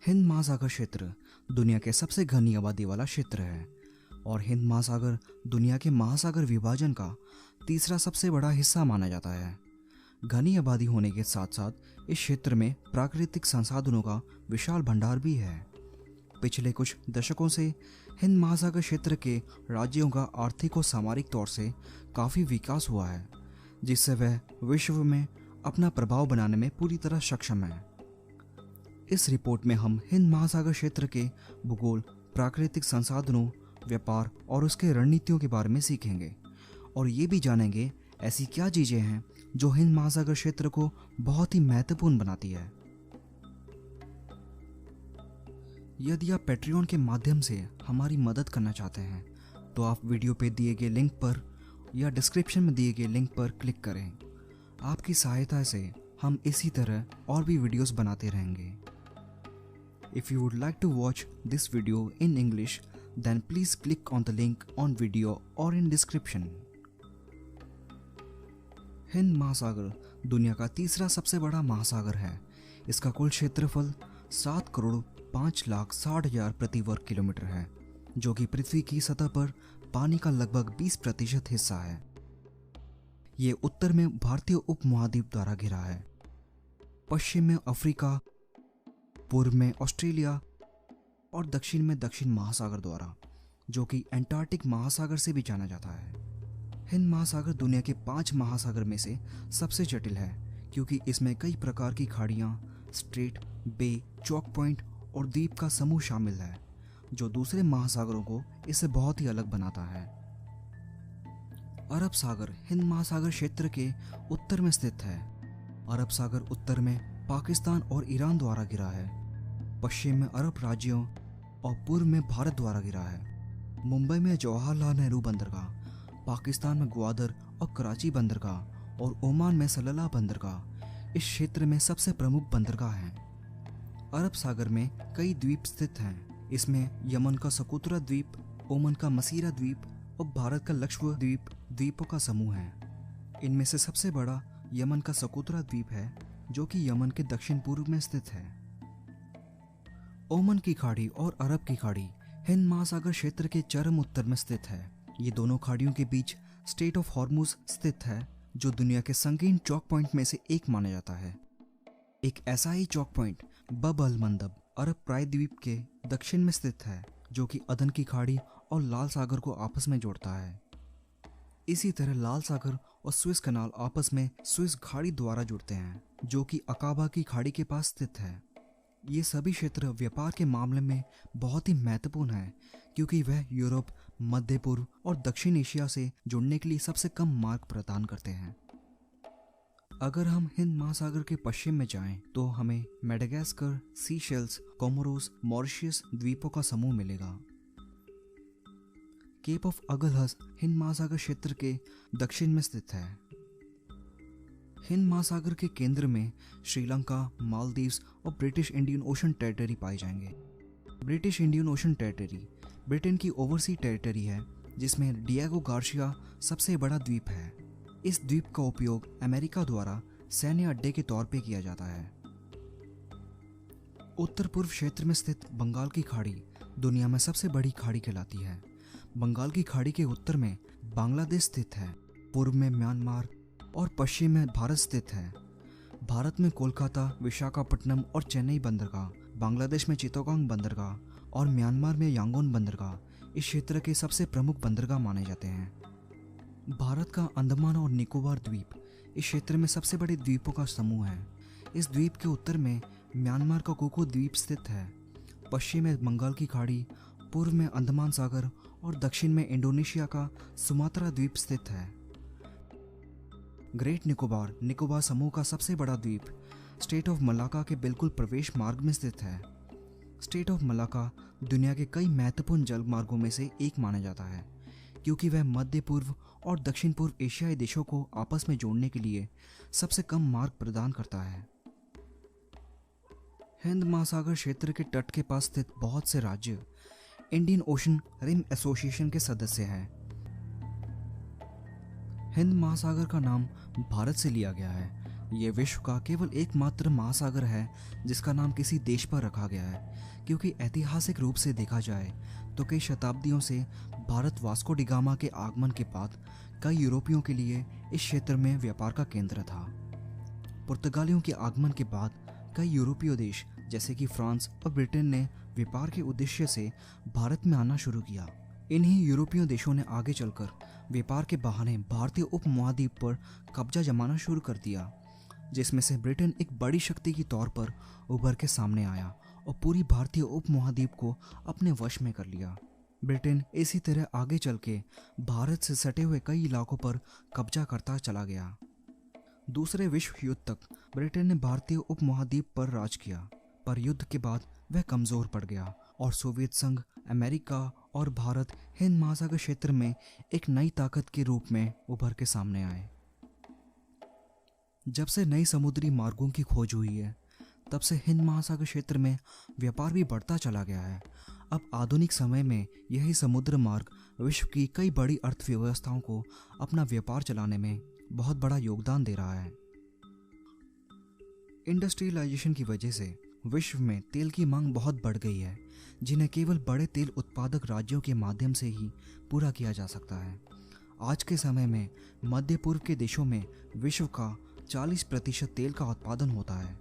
हिंद महासागर क्षेत्र दुनिया के सबसे घनी आबादी वाला क्षेत्र है और हिंद महासागर दुनिया के महासागर विभाजन का तीसरा सबसे बड़ा हिस्सा माना जाता है। घनी आबादी होने के साथ साथ इस क्षेत्र में प्राकृतिक संसाधनों का विशाल भंडार भी है। पिछले कुछ दशकों से हिंद महासागर क्षेत्र के राज्यों का आर्थिक और सामरिक तौर से काफ़ी विकास हुआ है, जिससे वह विश्व में अपना प्रभाव बनाने में पूरी तरह सक्षम है। इस रिपोर्ट में हम हिंद महासागर क्षेत्र के भूगोल, प्राकृतिक संसाधनों, व्यापार और उसके रणनीतियों के बारे में सीखेंगे और ये भी जानेंगे ऐसी क्या चीज़ें हैं जो हिंद महासागर क्षेत्र को बहुत ही महत्वपूर्ण बनाती है। यदि आप पैट्रियन के माध्यम से हमारी मदद करना चाहते हैं तो आप वीडियो पे दिए गए लिंक पर या डिस्क्रिप्शन में दिए गए लिंक पर क्लिक करें। आपकी सहायता से हम इसी तरह और भी वीडियोस बनाते रहेंगे। If you would like to watch this video in English, then please click on the link on video or in description. Hind महासागर दुनिया का तीसरा सबसे बड़ा महासागर है। इसका कुल क्षेत्रफल 7,05,60,000 प्रति वर्ग किलोमीटर है, जो कि पृथ्वी की सतह पर पानी का लगभग 20% हिस्सा है। ये उत्तर में भारतीय उपमहाद्वीप द्वारा घिरा है, पश्चिम में अफ्रीका, पूर्व में ऑस्ट्रेलिया और दक्षिण में दक्षिण महासागर द्वारा, जो कि एंटार्कटिक महासागर से भी जाना जाता है। हिंद महासागर दुनिया के 5 महासागर में से सबसे जटिल है, क्योंकि इसमें कई प्रकार की खाड़ियाँ, स्ट्रेट, बे, चौक पॉइंट और द्वीप का समूह शामिल है, जो दूसरे महासागरों को इससे बहुत ही अलग बनाता है। अरब सागर हिंद महासागर क्षेत्र के उत्तर में स्थित है। अरब सागर उत्तर में पाकिस्तान और ईरान द्वारा घिरा है, पश्चिम में अरब राज्यों और पूर्व में भारत द्वारा घिरा है। मुंबई में जवाहरलाल नेहरू बंदरगाह, पाकिस्तान में ग्वादर और कराची बंदरगाह और ओमान में सलला बंदरगाह इस क्षेत्र में सबसे प्रमुख बंदरगाह हैं। अरब सागर में कई द्वीप स्थित हैं। इसमें यमन का सकुतरा द्वीप, ओमान का मसीरा द्वीप और भारत का लक्षद्वीप द्वीपों का समूह है। इनमें से सबसे बड़ा यमन का सकुतरा द्वीप है, जो कि यमन के दक्षिण पूर्व में स्थित है। ओमान की खाड़ी और अरब की खाड़ी हिंद महासागर क्षेत्र के चरम उत्तर में स्थित है। ये दोनों खाड़ियों के बीच स्ट्रेट ऑफ हॉर्मुज स्थित है, जो दुनिया के संगीन चौक पॉइंट में से एक माना जाता है। एक ऐसा ही चौक पॉइंट बब अल मंदब अरब प्रायद्वीप के दक्षिण में स्थित है, जो कि अदन की खाड़ी और लाल सागर को आपस में जोड़ता है। इसी तरह लाल सागर और स्विस कनाल आपस में स्विस खाड़ी द्वारा जुड़ते हैं, जो कि अकाबा की खाड़ी के पास स्थित है। ये सभी क्षेत्र व्यापार के मामले में बहुत ही महत्वपूर्ण है, क्योंकि वह यूरोप, मध्य पूर्व और दक्षिण एशिया से जुड़ने के लिए सबसे कम मार्ग प्रदान करते हैं। अगर हम हिंद महासागर के पश्चिम में जाएं, तो हमें मेडागास्कर, सीशेल्स, कोमोरोस, मॉरिशस द्वीपों का समूह मिलेगा। केप ऑफ अगलहस हिंद महासागर क्षेत्र के दक्षिण में स्थित है। हिंद महासागर के केंद्र में श्रीलंका, मालदीव्स और ब्रिटिश इंडियन ओशन टेरिटरी पाए जाएंगे। British Indian ocean territory Britain की ओवरसी टेरिटरी है, जिसमें डिएगो गार्सिया सबसे बड़ा द्वीप है। इस द्वीप का उपयोग अमेरिका द्वारा सैन्य अड्डे के तौर पे किया जाता है। उत्तर पूर्व क्षेत्र में स्थित बंगाल की खाड़ी दुनिया में सबसे बड़ी खाड़ी कहलाती है। बंगाल की खाड़ी के उत्तर में बांग्लादेश स्थित है, पूर्व में म्यांमार और पश्चिम में भारत स्थित है। भारत में कोलकाता, विशाखापट्टनम और चेन्नई बंदरगाह, बांग्लादेश में चित्तगोंग बंदरगाह और म्यांमार में यांगोन बंदरगाह इस क्षेत्र के सबसे प्रमुख बंदरगाह माने जाते हैं। भारत का अंडमान और निकोबार द्वीप इस क्षेत्र में सबसे बड़े द्वीपों का समूह है। इस द्वीप के उत्तर में म्यांमार का कोको द्वीप स्थित है, पश्चिम में बंगाल की खाड़ी, पूर्व में अंडमान सागर और दक्षिण में इंडोनेशिया का सुमात्रा द्वीप स्थित है। ग्रेट निकोबार निकोबार समूह का सबसे बड़ा द्वीप स्टेट ऑफ मलाका के बिल्कुल प्रवेश मार्ग में स्थित है। स्टेट ऑफ मलाका दुनिया के कई महत्वपूर्ण जल मार्गों में से एक माना जाता है, क्योंकि वह मध्य पूर्व और दक्षिण पूर्व एशियाई देशों को आपस में जोड़ने के लिए सबसे कम मार्ग प्रदान करता है। हिंद महासागर क्षेत्र के तट के पास स्थित बहुत से राज्य इंडियन ओशन रिम एसोसिएशन के सदस्य हैं। हिंद महासागर का नाम भारत से लिया गया है, ये विश्व का केवल एकमात्र महासागर है जिसका नाम किसी देश पर रखा गया है, क्योंकि ऐतिहासिक रूप से देखा जाए तो कई शताब्दियों से भारत वास्को डी गामा के आगमन के बाद कई यूरोपियों के लिए इस क्षेत्र में व्यापार का केंद्र था। पुर्तगालियों के आगमन के बाद कई यूरोपीय देश जैसे कि फ्रांस और ब्रिटेन ने व्यापार के उद्देश्य से भारत में आना शुरू किया। इन्हीं यूरोपीय देशों ने आगे चलकर व्यापार के बहाने भारतीय उपमहाद्वीप पर कब्जा जमाना शुरू कर दिया, जिसमें से ब्रिटेन एक बड़ी शक्ति के तौर पर उभर के सामने आया और पूरी भारतीय उपमहाद्वीप को अपने वश में कर लिया। ब्रिटेन इसी तरह आगे चल के भारत से सटे हुए कई इलाकों पर कब्जा करता चला गया। दूसरे विश्व युद्ध तक ब्रिटेन ने भारतीय उपमहाद्वीप पर राज किया, पर युद्ध के बाद वह कमजोर पड़ गया और सोवियत संघ, अमेरिका और भारत हिंद महासागर क्षेत्र में एक नई ताकत के रूप में उभर के सामने आए। जब से नई समुद्री मार्गों की खोज हुई है, तब से हिंद महासागर क्षेत्र में व्यापार भी बढ़ता चला गया है। अब आधुनिक समय में यही समुद्र मार्ग विश्व की कई बड़ी अर्थव्यवस्थाओं को अपना व्यापार चलाने में बहुत बड़ा योगदान दे रहा है। इंडस्ट्रियलाइजेशन की वजह से विश्व में तेल की मांग बहुत बढ़ गई है, जिन्हें केवल बड़े तेल उत्पादक राज्यों के माध्यम से ही पूरा किया जा सकता है। आज के समय में मध्य पूर्व के देशों में विश्व का 40% तेल का उत्पादन होता है,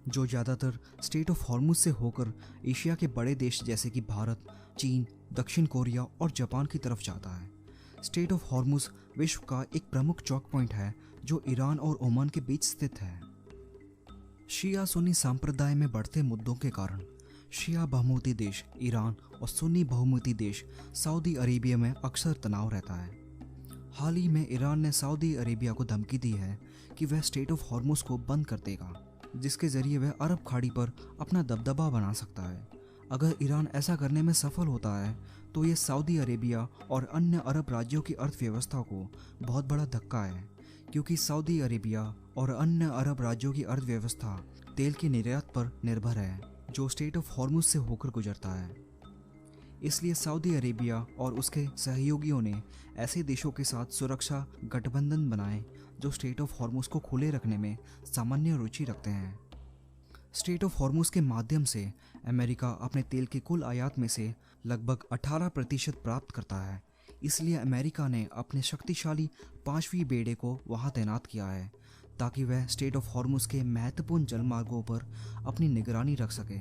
जो ज़्यादातर स्टेट ऑफ हॉर्मुज से होकर एशिया के बड़े देश जैसे कि भारत, चीन, दक्षिण कोरिया और जापान की तरफ जाता है। स्टेट ऑफ हॉर्मुज विश्व का एक प्रमुख चौक पॉइंट है जो ईरान और ओमान के बीच स्थित है। शिया सुन्नी संप्रदाय में बढ़ते मुद्दों के कारण शिया बहुमती देश ईरान और सुन्नी बहुमती देश सऊदी अरेबिया में अक्सर तनाव रहता है। हाल ही में ईरान ने सऊदी अरेबिया को धमकी दी है कि वह स्टेट ऑफ हॉर्मुज को बंद कर देगा, जिसके जरिए वह अरब खाड़ी पर अपना दबदबा बना सकता है। अगर ईरान ऐसा करने में सफल होता है तो ये सऊदी अरेबिया और अन्य अरब राज्यों की अर्थव्यवस्था को बहुत बड़ा धक्का है, क्योंकि सऊदी अरेबिया और अन्य अरब राज्यों की अर्थव्यवस्था तेल के निर्यात पर निर्भर है, जो स्टेट ऑफ हॉर्मुज से होकर गुजरता है। इसलिए सऊदी अरेबिया और उसके सहयोगियों ने ऐसे देशों के साथ सुरक्षा गठबंधन बनाए जो स्टेट ऑफ हॉर्मुज को खुले रखने में सामान्य रुचि रखते हैं। स्टेट ऑफ हॉर्मुज के माध्यम से अमेरिका अपने तेल के कुल आयात में से लगभग 18% प्राप्त करता है। इसलिए अमेरिका ने अपने शक्तिशाली 5वीं बेड़े को वहां तैनात किया है, ताकि वह स्टेट ऑफ हॉर्मुज के महत्वपूर्ण जलमार्गों पर अपनी निगरानी रख सके,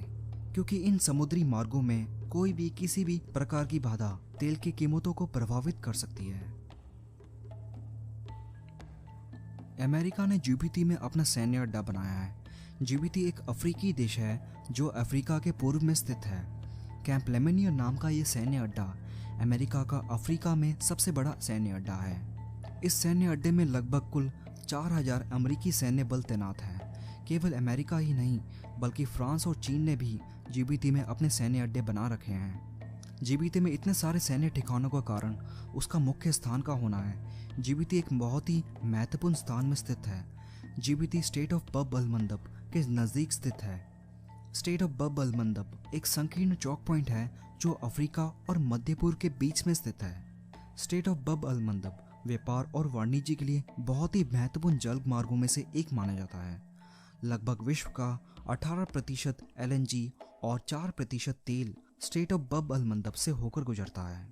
क्योंकि इन समुद्री मार्गों में कोई भी किसी भी प्रकार की बाधा तेल की कीमतों को प्रभावित कर सकती है। अमेरिका ने जिबूती में अपना सैन्य अड्डा बनाया है। जिबूती एक अफ्रीकी देश है जो अफ्रीका के पूर्व में स्थित है। कैंप लेमनियर नाम का ये सैन्य अड्डा अमेरिका का अफ्रीका में सबसे बड़ा सैन्य अड्डा है। इस सैन्य अड्डे में लगभग कुल 4000 अमेरिकी सैन्य बल तैनात है। केवल अमेरिका ही नहीं बल्कि फ्रांस और चीन ने भी जिबूती में अपने सैन्य अड्डे बना रखे हैं। जिबूती में इतने सारे सैन्य ठिकानों का कारण उसका मुख्य स्थान का होना है। जिबूती एक बहुत ही महत्वपूर्ण स्थान में स्थित है। जिबूती स्टेट ऑफ बब अल मंदब के नज़दीक स्थित है। स्टेट ऑफ बब अल मंदब एक संकीर्ण चौक पॉइंट है जो अफ्रीका और मध्य पूर्व के बीच में स्थित है। स्टेट ऑफ बब अल मंदब व्यापार और वाणिज्य के लिए बहुत ही महत्वपूर्ण जल मार्गों में से एक माना जाता है। लगभग विश्व का 18% LNG और 4% तेल स्टेट ऑफ बब अल मंदब से होकर गुजरता है।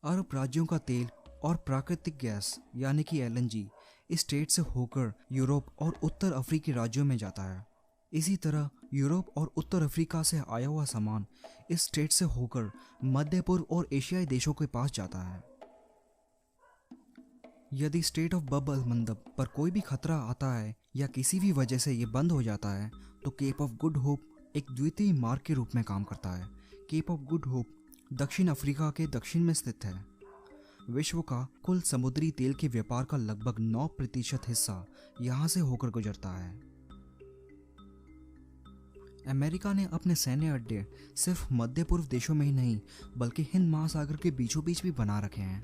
अरब राज्यों का तेल और प्राकृतिक गैस यानी कि LNG इस स्टेट से होकर यूरोप और उत्तर अफ्रीकी राज्यों में जाता है। इसी तरह यूरोप और उत्तर अफ्रीका से आया हुआ सामान इस स्टेट से होकर मध्य पूर्व और एशियाई देशों के पास जाता है। यदि स्टेट ऑफ बब अल मंदब पर कोई भी खतरा आता है या किसी भी वजह से ये बंद हो जाता है तो केप ऑफ गुड होप एक द्वितीय मार्ग के रूप में काम करता है। केप ऑफ गुड होप दक्षिण अफ्रीका के दक्षिण में स्थित है। विश्व का कुल समुद्री तेल के व्यापार का लगभग 9% हिस्सा यहाँ से होकर गुजरता है। अमेरिका ने अपने सैन्य अड्डे सिर्फ मध्य पूर्व देशों में ही नहीं बल्कि हिंद महासागर के बीचों बीच भी बना रखे हैं।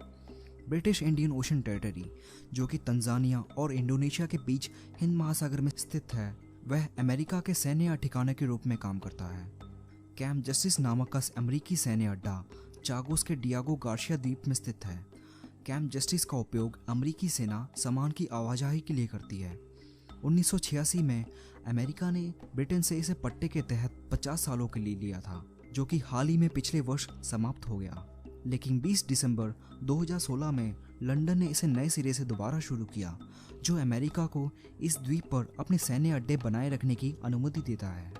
ब्रिटिश इंडियन ओशन टेरिटरी जो कि तंजानिया और इंडोनेशिया के बीच हिंद महासागर में स्थित है, वह अमेरिका के सैन्य ठिकाने के रूप में काम करता है। कैंप जस्टिस नामक का अमेरिकी सैन्य अड्डा चागोस के डियागो गार्सिया द्वीप में स्थित है। कैंप जस्टिस का उपयोग अमेरिकी सेना सामान की आवाजाही के लिए करती है। 1986 में अमेरिका ने ब्रिटेन से इसे पट्टे के तहत 50 सालों के लिए लिया था, जो कि हाल ही में पिछले वर्ष समाप्त हो गया। लेकिन 20 दिसंबर 2016 में लंदन ने इसे नए सिरे से दोबारा शुरू किया, जो अमेरिका को इस द्वीप पर अपने सैन्य अड्डे बनाए रखने की अनुमति देता है।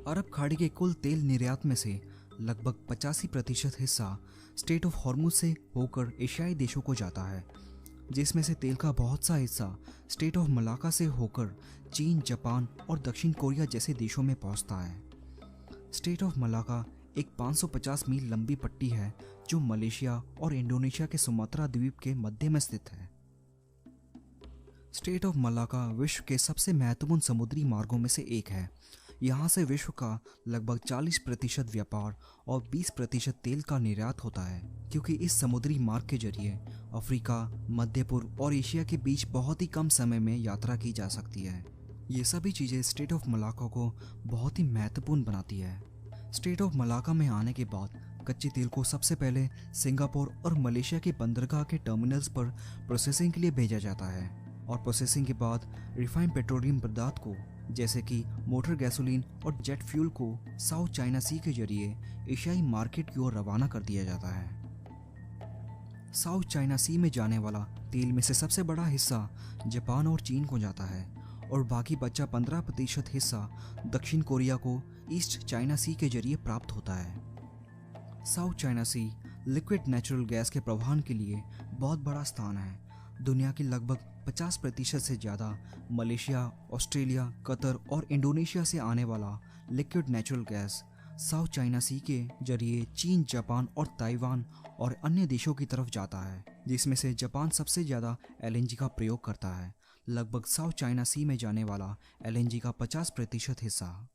अरब खाड़ी के कुल तेल निर्यात में से लगभग 85% हिस्सा स्टेट ऑफ हॉर्मुज से होकर एशियाई देशों को जाता है, जिसमें से तेल का बहुत सा हिस्सा स्टेट ऑफ मलाका से होकर चीन, जापान और दक्षिण कोरिया जैसे देशों में पहुंचता है। स्टेट ऑफ मलाका एक 550 मील लंबी पट्टी है जो मलेशिया और इंडोनेशिया के सुमात्रा द्वीप के मध्य में स्थित है। स्टेट ऑफ मलाका विश्व के सबसे महत्वपूर्ण समुद्री मार्गों में से एक है। यहाँ से विश्व का लगभग 40% व्यापार और 20% तेल का निर्यात होता है, क्योंकि इस समुद्री मार्ग के जरिए अफ्रीका, मध्य पूर्व और एशिया के बीच बहुत ही कम समय में यात्रा की जा सकती है। ये सभी चीज़ें स्टेट ऑफ मलाका को बहुत ही महत्वपूर्ण बनाती है। स्टेट ऑफ मलाका में आने के बाद कच्चे तेल को सबसे पहले सिंगापुर और मलेशिया के बंदरगाह के टर्मिनल्स पर प्रोसेसिंग के लिए भेजा जाता है, और प्रोसेसिंग के बाद रिफाइंड पेट्रोलियम पदार्थ को, जैसे कि मोटर गैसोलीन और जेट फ्यूल को साउथ चाइना सी के जरिए एशियाई मार्केट की ओर रवाना कर दिया जाता है। साउथ चाइना सी में जाने वाला तेल में से सबसे बड़ा हिस्सा जापान और चीन को जाता है, और बाकी बचा 15% हिस्सा दक्षिण कोरिया को ईस्ट चाइना सी के जरिए प्राप्त होता है। साउथ चाइना सी लिक्विड नेचुरल गैस के प्रवाहन के लिए बहुत बड़ा स्थान है। दुनिया की लगभग 50% से ज़्यादा मलेशिया, ऑस्ट्रेलिया, कतर और इंडोनेशिया से आने वाला liquid natural gas South China Sea के जरिए चीन, जापान और ताइवान और अन्य देशों की तरफ जाता है, जिसमें से जापान सबसे ज़्यादा एलएनजी का प्रयोग करता है। लगभग साउथ चाइना सी में जाने वाला एलएनजी का 50% हिस्सा।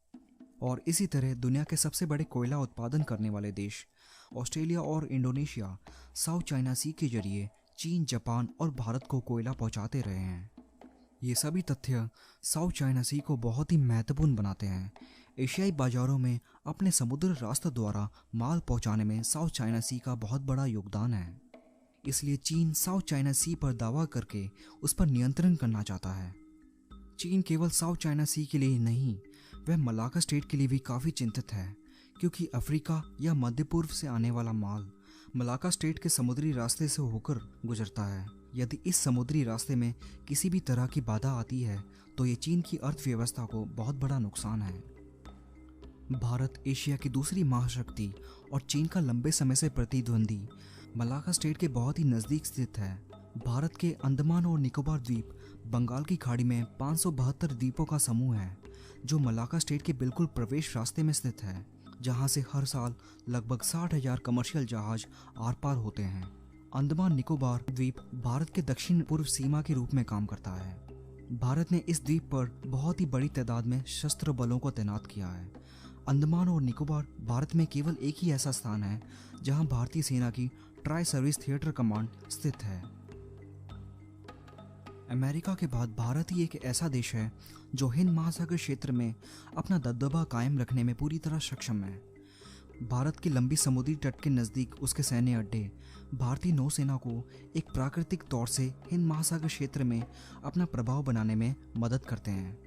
और इसी तरह दुनिया के सबसे बड़े कोयला उत्पादन करने वाले देश ऑस्ट्रेलिया और इंडोनेशिया साउथ चाइना सी के जरिए चीन, जापान और भारत को कोयला पहुंचाते रहे हैं। ये सभी तथ्य साउथ चाइना सी को बहुत ही महत्वपूर्ण बनाते हैं। एशियाई बाजारों में अपने समुद्र रास्ते द्वारा माल पहुंचाने में साउथ चाइना सी का बहुत बड़ा योगदान है। इसलिए चीन साउथ चाइना सी पर दावा करके उस पर नियंत्रण करना चाहता है। चीन केवल साउथ चाइना सी के लिए नहीं, वह मलाका स्टेट के लिए भी काफ़ी चिंतित है, क्योंकि अफ्रीका या मध्य पूर्व से आने वाला माल मलाका स्टेट के समुद्री रास्ते से होकर गुजरता है। यदि इस समुद्री रास्ते में किसी भी तरह की बाधा आती है तो ये चीन की अर्थव्यवस्था को बहुत बड़ा नुकसान है। भारत एशिया की दूसरी महाशक्ति और चीन का लंबे समय से प्रतिद्वंदी मलाका स्टेट के बहुत ही नज़दीक स्थित है। भारत के अंडमान और निकोबार द्वीप बंगाल की खाड़ी में 572 द्वीपों का समूह है, जो मलाका स्टेट के बिल्कुल प्रवेश रास्ते में स्थित है, जहां से हर साल लगभग 60,000 कमर्शियल जहाज आर पार होते हैं। अंडमान निकोबार द्वीप भारत के दक्षिण पूर्व सीमा के रूप में काम करता है। भारत ने इस द्वीप पर बहुत ही बड़ी तादाद में शस्त्र बलों को तैनात किया है। अंडमान और निकोबार भारत में केवल एक ही ऐसा स्थान है जहां भारतीय सेना की ट्राई सर्विस थिएटर कमांड स्थित है। अमेरिका के बाद भारत ही एक ऐसा देश है जो हिंद महासागर क्षेत्र में अपना दबदबा कायम रखने में पूरी तरह सक्षम है। भारत की लंबी समुद्री तट के नज़दीक उसके सैन्य अड्डे भारतीय नौसेना को एक प्राकृतिक तौर से हिंद महासागर क्षेत्र में अपना प्रभाव बनाने में मदद करते हैं।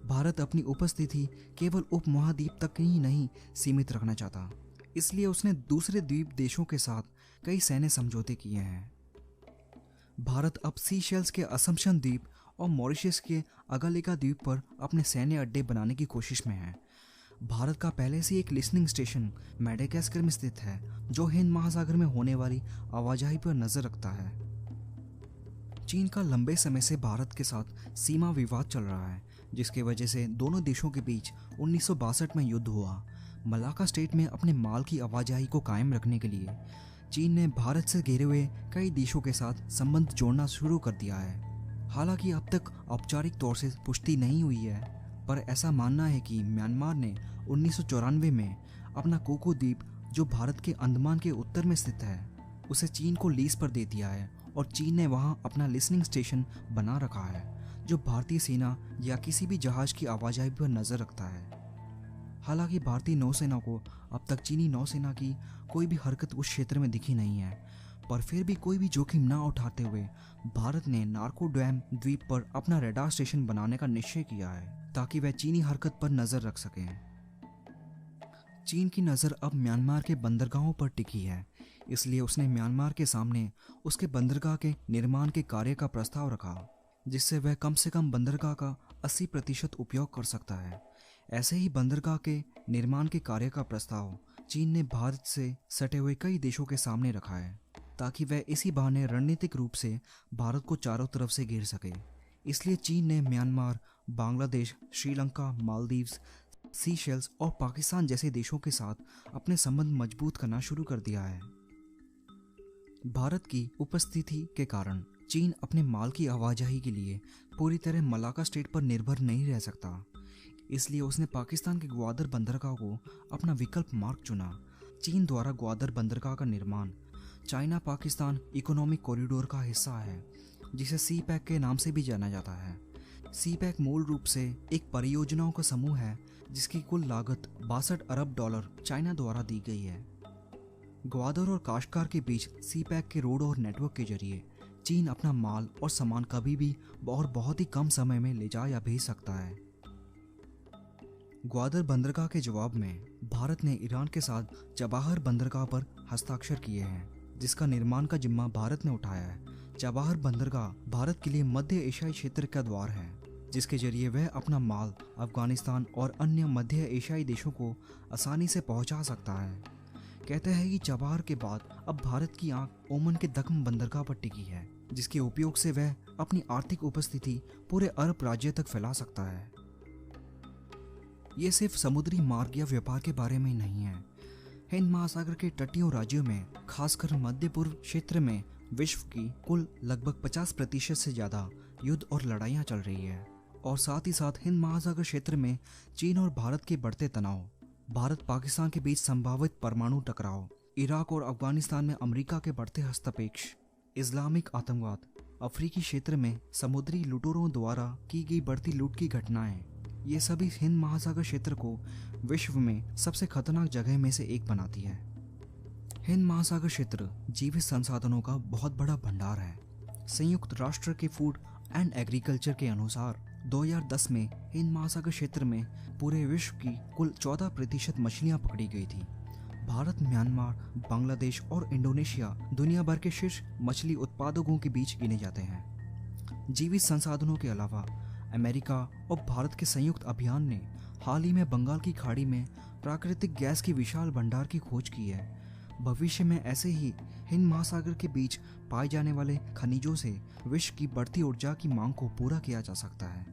भारत अपनी उपस्थिति केवल उपमहाद्वीप तक ही नहीं सीमित रखना चाहता, इसलिए उसने दूसरे द्वीप देशों के साथ कई सैन्य समझौते किए हैं। भारत अब सीशेल्स के असम्पशन द्वीप और मॉरिशस के अगालिका द्वीप पर अपने सैन्य अड्डे बनाने की कोशिश में है। भारत का पहले से एक लिसनिंग स्टेशन मेडागास्कर में स्थित है, जो हिंद महासागर में होने वाली आवाजाही पर नजर रखता है। चीन का लंबे समय से भारत के साथ सीमा विवाद चल रहा है, जिसकी वजह से दोनों देशों के बीच 1962 में युद्ध हुआ। मलाका स्टेट में अपने माल की आवाजाही को कायम रखने के लिए चीन ने भारत से घिरे हुए कई देशों के साथ संबंध जोड़ना शुरू कर दिया है। हालांकि अब तक औपचारिक तौर से पुष्टि नहीं हुई है, पर ऐसा मानना है कि म्यांमार ने 1994 में अपना कोको द्वीप, जो भारत के अंडमान के उत्तर में स्थित है, उसे चीन को लीज पर दे दिया है और चीन ने वहां अपना लिसनिंग स्टेशन बना रखा है, जो भारतीय सेना या किसी भी जहाज की आवाजाही पर नजर रखता है। हालांकि भारतीय नौसेना को अब तक चीनी नौसेना की कोई भी हरकत उस क्षेत्र में दिखी नहीं है, पर फिर भी कोई भी जोखिम न उठाते हुए भारत ने नार्कोडैम द्वीप पर अपना रडार स्टेशन बनाने का निश्चय किया है ताकि वह चीनी हरकत पर नजर रख सकें। चीन की नज़र अब म्यांमार के बंदरगाहों पर टिकी है, इसलिए उसने म्यांमार के सामने उसके बंदरगाह के निर्माण के कार्य का प्रस्ताव रखा, जिससे वह कम से कम बंदरगाह का 80% उपयोग कर सकता है। ऐसे ही बंदरगाह के निर्माण के कार्य का प्रस्ताव चीन ने भारत से सटे हुए कई देशों के सामने रखा है, ताकि वह इसी बहाने रणनीतिक रूप से भारत को चारों तरफ से घेर सके। इसलिए चीन ने म्यांमार, बांग्लादेश, श्रीलंका, मालदीव्स, सीशेल्स और पाकिस्तान जैसे देशों के साथ अपने संबंध मजबूत करना शुरू कर दिया है। भारत की उपस्थिति के कारण चीन अपने माल की आवाजाही के लिए पूरी तरह मलाक्का स्ट्रेट पर निर्भर नहीं रह सकता, इसलिए उसने पाकिस्तान के ग्वादर बंदरगाह को अपना विकल्प मार्ग चुना। चीन द्वारा ग्वादर बंदरगाह का निर्माण चाइना पाकिस्तान इकोनॉमिक कॉरिडोर का हिस्सा है, जिसे सी पैक के नाम से भी जाना जाता है। सी पैक मूल रूप से एक परियोजनाओं का समूह है जिसकी कुल लागत $62 अरब चाइना द्वारा दी गई है। ग्वादर और काश्गार के बीच सी पैक के रोड और नेटवर्क के जरिए चीन अपना माल और सामान कभी भी और बहुत ही कम समय में ले जा या भेज सकता है। ग्वादर बंदरगाह के जवाब में भारत ने ईरान के साथ चबाहर बंदरगाह पर हस्ताक्षर किए हैं, जिसका निर्माण का जिम्मा भारत ने उठाया है। चबाहर बंदरगाह भारत के लिए मध्य एशियाई क्षेत्र का द्वार है, जिसके जरिए वह अपना माल अफगानिस्तान और अन्य मध्य एशियाई देशों को आसानी से पहुंचा सकता है। कहते हैं कि चबाहर के बाद अब भारत की आंख ओमान के दक्कन बंदरगाह पर टिकी है, जिसके उपयोग से वह अपनी आर्थिक उपस्थिति पूरे अरब राज्य तक फैला सकता है। ये सिर्फ समुद्री मार्ग या व्यापार के बारे में नहीं है। हिंद महासागर के तटीय राज्यों में, खासकर मध्य पूर्व क्षेत्र में विश्व की कुल लगभग 50% से ज़्यादा युद्ध और लड़ाइयाँ चल रही है, और साथ ही साथ हिंद महासागर क्षेत्र में चीन और भारत के बढ़ते तनाव, भारत पाकिस्तान के बीच संभावित परमाणु टकराव, इराक और अफगानिस्तान में अमेरिका के बढ़ते हस्तक्षेप, इस्लामिक आतंकवाद, अफ्रीकी क्षेत्र में समुद्री लुटेरों द्वारा की गई बढ़ती लूट की घटनाएं, ये सभी हिंद महासागर क्षेत्र को विश्व में सबसे खतरनाक जगह में से एक बनाती है। हिंद महासागर क्षेत्र जीवित संसाधनों का बहुत बड़ा भंडार है। संयुक्त राष्ट्र के फूड एंड एग्रीकल्चर के अनुसार 2010 में हिंद महासागर क्षेत्र में पूरे विश्व की कुल 14% मछलियां पकड़ी गई थी। भारत, म्यांमार, बांग्लादेश और इंडोनेशिया दुनिया भर के शीर्ष मछली उत्पादकों के बीच गिने जाते हैं। जीवित संसाधनों के अलावा अमेरिका और भारत के संयुक्त अभियान ने हाल ही में बंगाल की खाड़ी में प्राकृतिक गैस की विशाल भंडार की खोज की है। भविष्य में ऐसे ही हिंद महासागर के बीच पाए जाने वाले खनिजों से विश्व की बढ़ती ऊर्जा की मांग को पूरा किया जा सकता है।